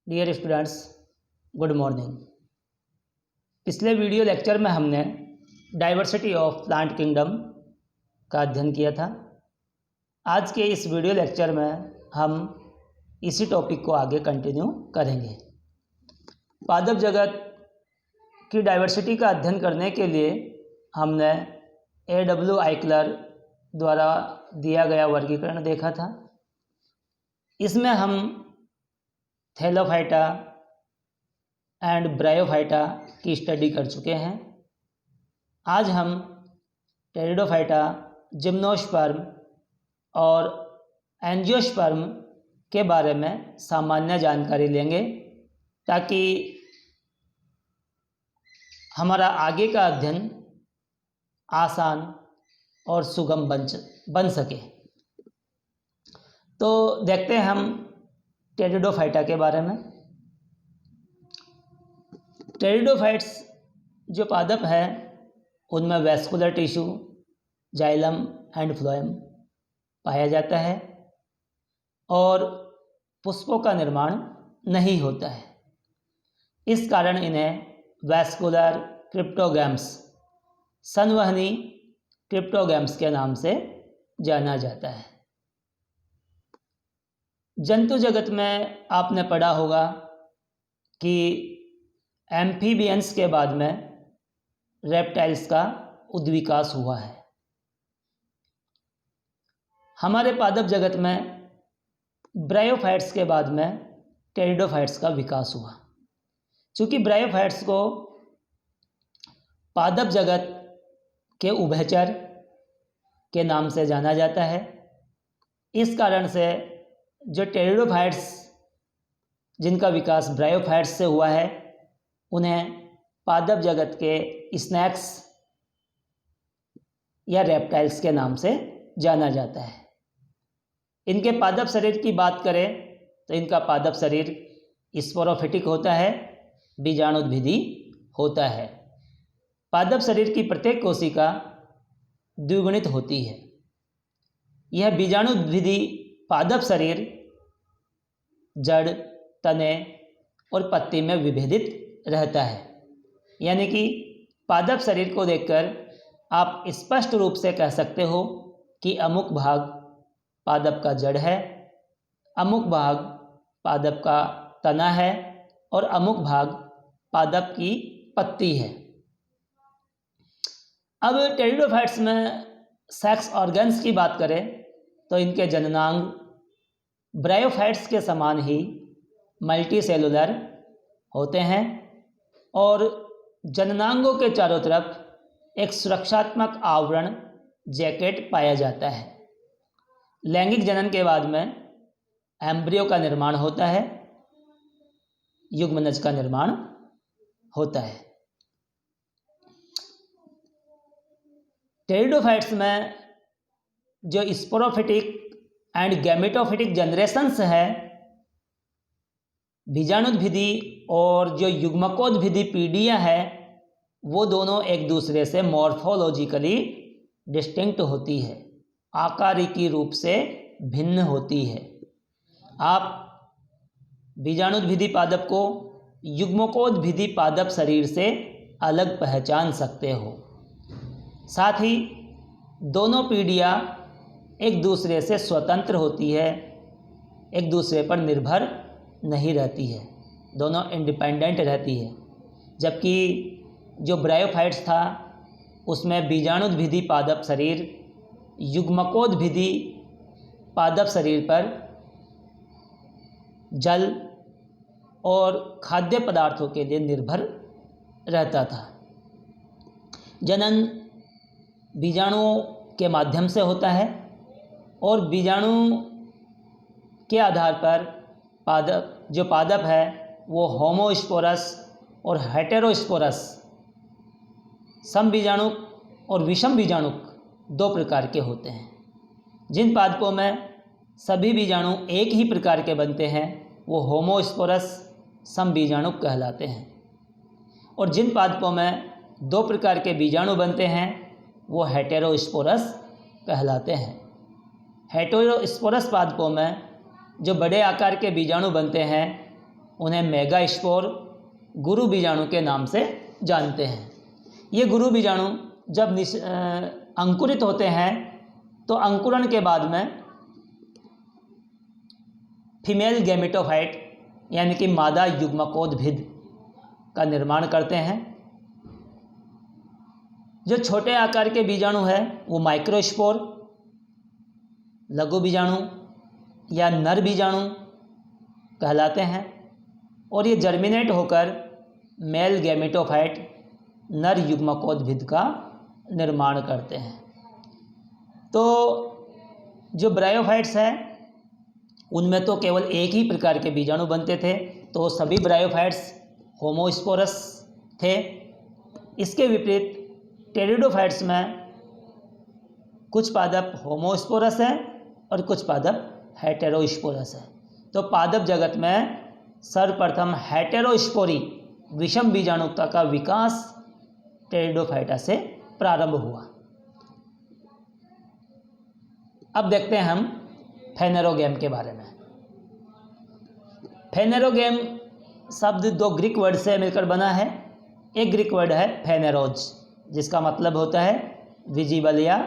Dear students, good morning. पिछले video lecture में हमने डाइवर्सिटी ऑफ प्लांट किंगडम का अध्ययन किया था। आज के इस वीडियो लेक्चर में हम इसी टॉपिक को आगे कंटिन्यू करेंगे। पादप जगत की डाइवर्सिटी का अध्ययन करने के लिए हमने A.W. आइकलर द्वारा दिया गया वर्गीकरण देखा था। इसमें हम थैलोफाइटा एंड ब्रायोफाइटा की स्टडी कर चुके हैं। आज हम टेरिडोफाइटा, जिम्नोस्पर्म और एंजियोस्पर्म के बारे में सामान्य जानकारी लेंगे ताकि हमारा आगे का अध्ययन आसान और सुगम बन सके। तो देखते हैं हम टेरिडोफाइटा के बारे में। टेरिडोफाइट्स जो पादप है उनमें vascular tissue, xylem and phloem पाया जाता है और पुष्पों का निर्माण नहीं होता है। इस कारण इन्हें वैस्कुलर क्रिप्टोगैम्स, संवहनी क्रिप्टोगैम्स के नाम से जाना जाता है। जंतु जगत में आपने पढ़ा होगा कि एम्फीबियंस के बाद में रेप्टाइल्स का उद्विकास हुआ है। हमारे पादप जगत में ब्रायोफाइट्स के बाद में टेरिडोफाइट्स का विकास हुआ। चूँकि ब्रायोफाइट्स को पादप जगत के उभयचर के नाम से जाना जाता है, इस कारण से जो टेरिडोफाइट्स जिनका विकास ब्रायोफाइट्स से हुआ है उन्हें पादप जगत के स्नैक्स या रेप्टाइल्स के नाम से जाना जाता है। इनके पादप शरीर की बात करें तो इनका पादप शरीर स्पोरोफिटिक होता है, बीजाणुद्भिदी होता है। पादप शरीर की प्रत्येक कोशिका द्विगुणित होती है। यह बीजाणुद्भिदी पादप शरीर जड़, तने और पत्ती में विभेदित रहता है। यानी कि पादप शरीर को देखकर आप स्पष्ट रूप से कह सकते हो कि अमुक भाग पादप का जड़ है, अमुक भाग पादप का तना है और अमुक भाग पादप की पत्ती है। अब टेरिडोफाइट्स में सेक्स ऑर्गन्स की बात करें तो इनके जननांग ब्रायोफाइट्स के समान ही मल्टीसेलुलर होते हैं और जननांगों के चारों तरफ एक सुरक्षात्मक आवरण जैकेट पाया जाता है। लैंगिक जनन के बाद में एम्ब्रियो का निर्माण होता है, युग्मनज का निर्माण होता है। टेरिडोफाइट्स में जो स्पोरोफिटिक एंड गैमेटोफिटिक जनरेशंस है, बीजाणुद्भिदी और जो युग्मकोद्भिदी पीढ़ियाँ है, वो दोनों एक दूसरे से मॉर्फोलॉजिकली डिस्टिंक्ट होती है, आकारिकी रूप से भिन्न होती है। आप बीजाणुद्भिदी पादप को युग्मकोद्भिदी पादप शरीर से अलग पहचान सकते हो। साथ ही दोनों पीढ़ियाँ एक दूसरे से स्वतंत्र होती है, एक दूसरे पर निर्भर नहीं रहती है, दोनों इंडिपेंडेंट रहती है। जबकि जो ब्रायोफाइट्स था उसमें बीजाणुद्भिदी पादप शरीर युग्मकोद्भिदी पादप शरीर पर जल और खाद्य पदार्थों के लिए निर्भर रहता था। जनन बीजाणुओं के माध्यम से होता है और बीजाणु के आधार पर पादप है वो होमोस्पोरस और हेटेरोस्पोरस, सम बीजाणुक और विषम बीजाणुक दो प्रकार के होते हैं। जिन पादपों में सभी बीजाणु एक ही प्रकार के बनते हैं वो होमोस्पोरस सम बीजाणुक कहलाते हैं और जिन पादपों में दो प्रकार के बीजाणु बनते हैं वो हेटेरोस्पोरस कहलाते हैं। हेटेरोस्पोरस पादपों में जो बड़े आकार के बीजाणु बनते हैं उन्हें मेगास्पोर गुरु बीजाणु के नाम से जानते हैं। ये गुरु बीजाणु जब अंकुरित होते हैं तो अंकुरण के बाद में फीमेल गैमेटोफाइट यानी कि मादा युग्मकोद्भिद का निर्माण करते हैं। जो छोटे आकार के बीजाणु है वो माइक्रोस्पोर, लघु बीजाणु या नर बीजाणु कहलाते हैं और ये जर्मिनेट होकर मेल गैमेटोफाइट नर युग्मकोद्भिद का निर्माण करते हैं। तो जो ब्रायोफाइट्स हैं उनमें तो केवल एक ही प्रकार के बीजाणु बनते थे, तो सभी ब्रायोफाइट्स होमोस्पोरस थे। इसके विपरीत टेरिडोफाइट्स में कुछ पादप होमोस्पोरस हैं और कुछ पादप हेटेरोस्पोरस है। तो पादप जगत में सर्वप्रथम हेटेरोस्पोरी विषम बीजाणुता का विकास टेरिडोफाइटा से प्रारंभ हुआ। अब देखते हैं हम फेनेरोगैम के बारे में। फेनेरोगैम शब्द दो ग्रीक वर्ड से मिलकर बना है। एक ग्रीक वर्ड है फेनेरोज, जिसका मतलब होता है विजिबल या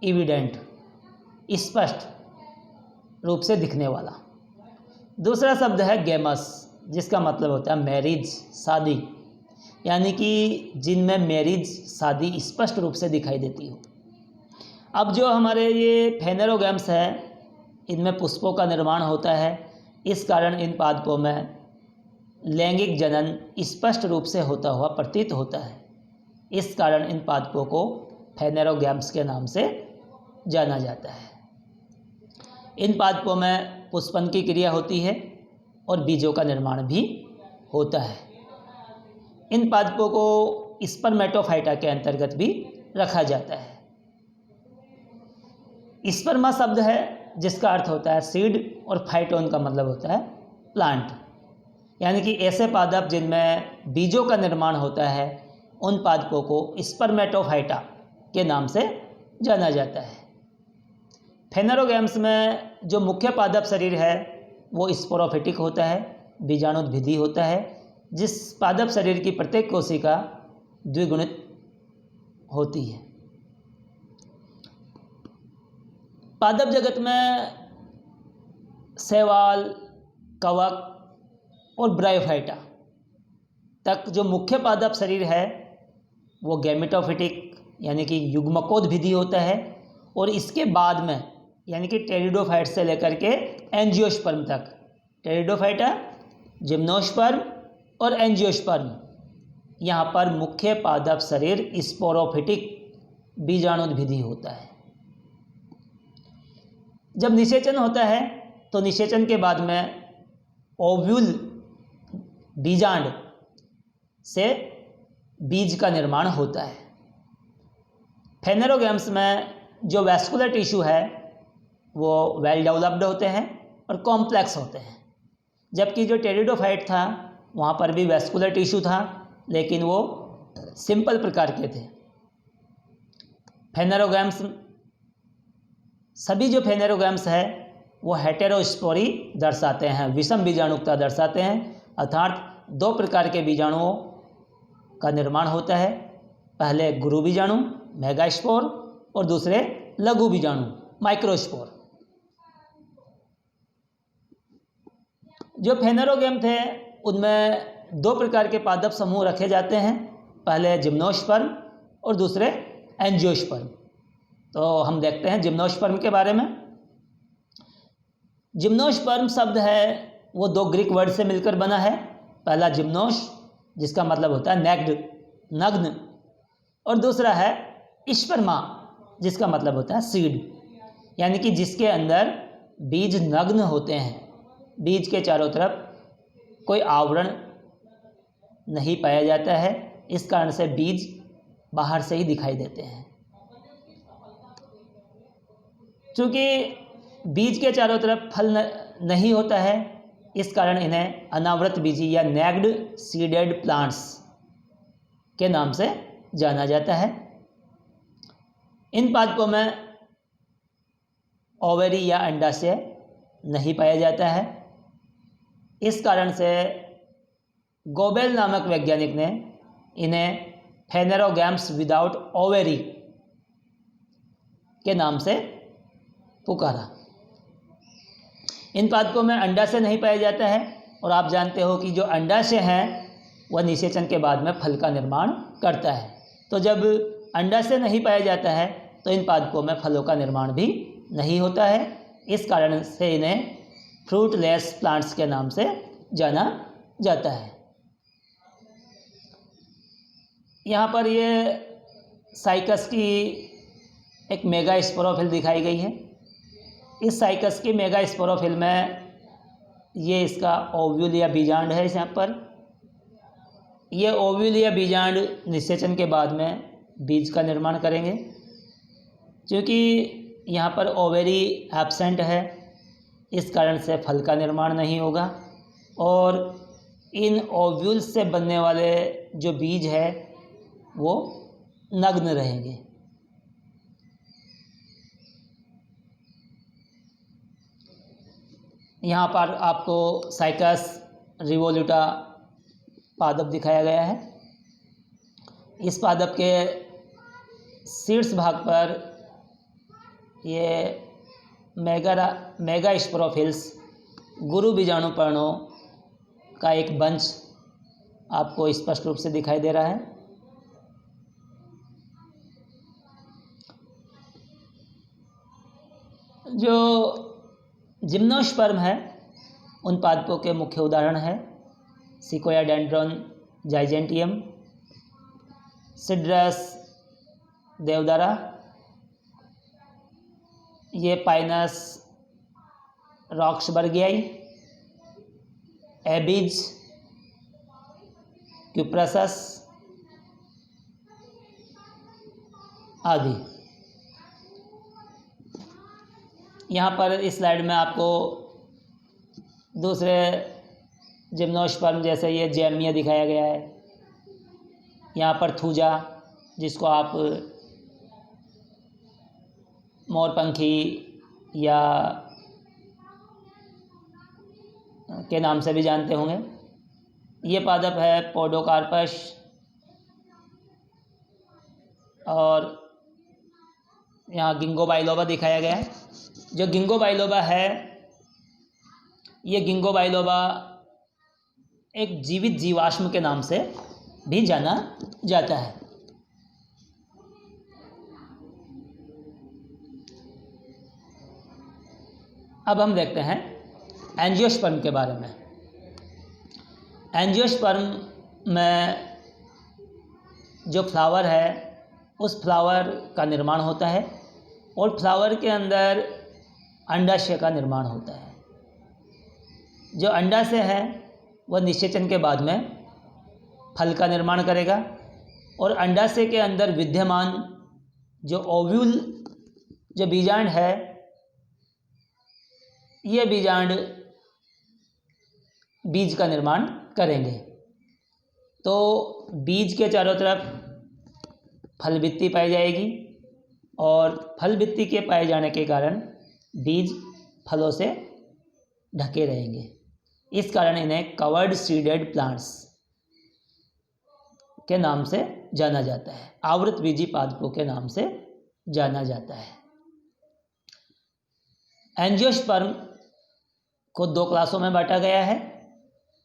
इविडेंट, स्पष्ट रूप से दिखने वाला। दूसरा शब्द है गैमस, जिसका मतलब होता है मैरिज, शादी, यानी कि जिनमें मैरिज, शादी स्पष्ट रूप से दिखाई देती हो। अब जो हमारे ये फेनेरोगैम्स है इनमें पुष्पों का निर्माण होता है। इस कारण इन पादपों में लैंगिक जनन स्पष्ट रूप से होता हुआ प्रतीत होता है। इस कारण इन पादपों को फेनेरोगैम्स के नाम से जाना जाता है। इन पादपों में पुष्पन की क्रिया होती है और बीजों का निर्माण भी होता है। इन पादपों को स्पर्मेटोफाइटा के अंतर्गत भी रखा जाता है। स्पर्मा शब्द है जिसका अर्थ होता है सीड और फाइटोन का मतलब होता है प्लांट, यानी कि ऐसे पादप जिनमें बीजों का निर्माण होता है उन पादपों को स्पर्मेटोफाइटा के नाम से जाना जाता है। फेनेरोगैम्स में जो मुख्य पादप शरीर है वो स्पोरोफिटिक होता है, बीजाणुद्भिदी होता है, जिस पादप शरीर की प्रत्येक कोशिका द्विगुणित होती है। पादप जगत में शैवाल, कवक और ब्रायोफाइटा तक जो मुख्य पादप शरीर है वो गैमेटोफिटिक यानी कि युग्मकोद्भिदी होता है, और इसके बाद में यानी कि टेरिडोफाइट से लेकर के एंजियोस्पर्म तक, टेरिडोफाइटा, जिम्नोस्पर्म और एंजियोस्पर्म, यहाँ पर मुख्य पादप शरीर स्पोरोफिटिक बीजाणुद्भिदी होता है। जब निषेचन होता है तो निषेचन के बाद में ओव्यूल बीजांड से बीज का निर्माण होता है। फेनेरोगैम्स में जो वैस्कुलर टिश्यू है वो वेल डेवलप्ड होते हैं और कॉम्प्लेक्स होते हैं, जबकि जो टेरिडोफाइट था वहाँ पर भी वैस्कुलर टिश्यू था लेकिन वो सिंपल प्रकार के थे। फेनेरोगैम्स, सभी जो फेनेरोगैम्स है वो हेटेरोस्पोरी दर्शाते हैं, विषम बीजाणुकता दर्शाते हैं, अर्थात दो प्रकार के बीजाणुओं का निर्माण होता है। पहले गुरु बीजाणु मेगास्पोर और दूसरे लघु बीजाणु माइक्रोस्पोर। जो फेनेरोगैम थे उनमें दो प्रकार के पादप समूह रखे जाते हैं, पहले जिम्नोस्पर्म और दूसरे एंजियोस्पर्म। तो हम देखते हैं जिम्नोस्पर्म के बारे में। जिम्नोस्पर्म शब्द है वो दो ग्रीक वर्ड से मिलकर बना है। पहला जिम्नोस जिसका मतलब होता है नेक्ड, नग्न, और दूसरा है स्पर्मा जिसका मतलब होता है सीड, यानी कि जिसके अंदर बीज नग्न होते हैं, बीज के चारों तरफ कोई आवरण नहीं पाया जाता है, इस कारण से बीज बाहर से ही दिखाई देते हैं। चूँकि बीज के चारों तरफ फल नहीं होता है, इस कारण इन्हें अनावृत बीजी या नेक्ड सीडेड प्लांट्स के नाम से जाना जाता है। इन पादपों में ओवरी या अंडाशय नहीं पाया जाता है, इस कारण से गोबेल नामक वैज्ञानिक ने इन्हें फेनेरोगैम्स विदाउट ओवेरी के नाम से पुकारा। इन पादपों में अंडाशय नहीं पाया जाता है और आप जानते हो कि जो अंडाशय है वह निषेचन के बाद में फल का निर्माण करता है। तो जब अंडाशय नहीं पाया जाता है तो इन पादपों में फलों का निर्माण भी नहीं होता है। इस कारण से इन्हें फ्रूटलेस प्लांट्स के नाम से जाना जाता है। यहाँ पर ये साइकस की एक मेगा स्पोरोफिल दिखाई गई है। इस साइकस की मेगा स्पोरोफिल में ये इसका ओव्यूल या बीजांड है। यहाँ पर ये ओव्यूल या बीजांड निषेचन के बाद में बीज का निर्माण करेंगे। क्योंकि यहाँ पर ओवेरी एब्सेंट है, इस कारण से फल का निर्माण नहीं होगा और इन ओव्यूल्स से बनने वाले जो बीज है वो नग्न रहेंगे। यहाँ पर आपको साइकस रिवोल्यूटा पादप दिखाया गया है। इस पादप के शीर्ष भाग पर ये मेगा स्पोरोफिल्स गुरु बीजाणु पर्णों का एक बंच आपको स्पष्ट रूप से दिखाई दे रहा है। जो जिम्नोस्पर्म है उन पादपों के मुख्य उदाहरण है सिकोया डेंड्रॉन जाइजेंटियम, सिड्रस देवदारा, ये पाइनस रॉक्सबर्गियाई, एबिज, क्यूप्रसस आदि। यहाँ पर इस स्लाइड में आपको दूसरे जिम्नोस्पर्म जैसे ये जैमिया दिखाया गया है। यहाँ पर थूजा, जिसको आप मोरपंखी या के नाम से भी जानते होंगे, ये पादप है पोडोकार्पस। और यहाँ गिंगो बाइलोबा दिखाया गया है। जो गिंगो बाइलोबा है, ये गिंगो बाइलोबा एक जीवित जीवाश्म के नाम से भी जाना जाता है। अब हम देखते हैं एंजियोस्पर्म के बारे में। एंजियोस्पर्म में जो फ्लावर है उस फ्लावर का निर्माण होता है और फ्लावर के अंदर अंडाशय का निर्माण होता है। जो अंडाशय है वह निषेचन के बाद में फल का निर्माण करेगा और अंडाशय के अंदर विद्यमान जो ओव्यूल जो बीजांड है, ये बीजांड बीज का निर्माण करेंगे। तो बीज के चारों तरफ फल भित्ति पाई जाएगी और फल भित्ति के पाए जाने के कारण बीज फलों से ढके रहेंगे। इस कारण इन्हें कवर्ड सीडेड प्लांट्स के नाम से जाना जाता है, आवृत बीजी पादपों के नाम से जाना जाता है। एंजियोस्पर्म को दो क्लासों में बांटा गया है,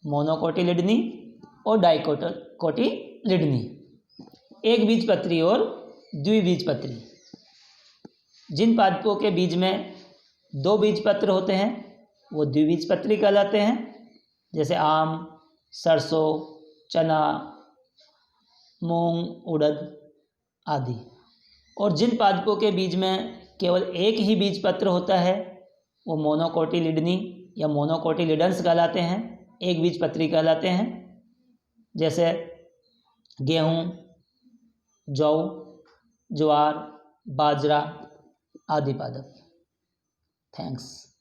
मोनोकोटिलिडनी और डाइकोटिलिडनी, एक बीजपत्री और द्विबीजपत्री। जिन पादपों के बीज में दो बीजपत्र होते हैं वो द्विबीजपत्री कहलाते हैं, जैसे आम, सरसों, चना, मूंग, उड़द आदि। और जिन पादपों के बीज में केवल एक ही बीजपत्र होता है वो मोनोकोटिलिडनी या मोनोकोटिलिडन्स कहलाते हैं, एक बीजपत्री कहलाते हैं, जैसे गेहूँ, जौ, ज्वार, बाजरा आदि पादप। थैंक्स।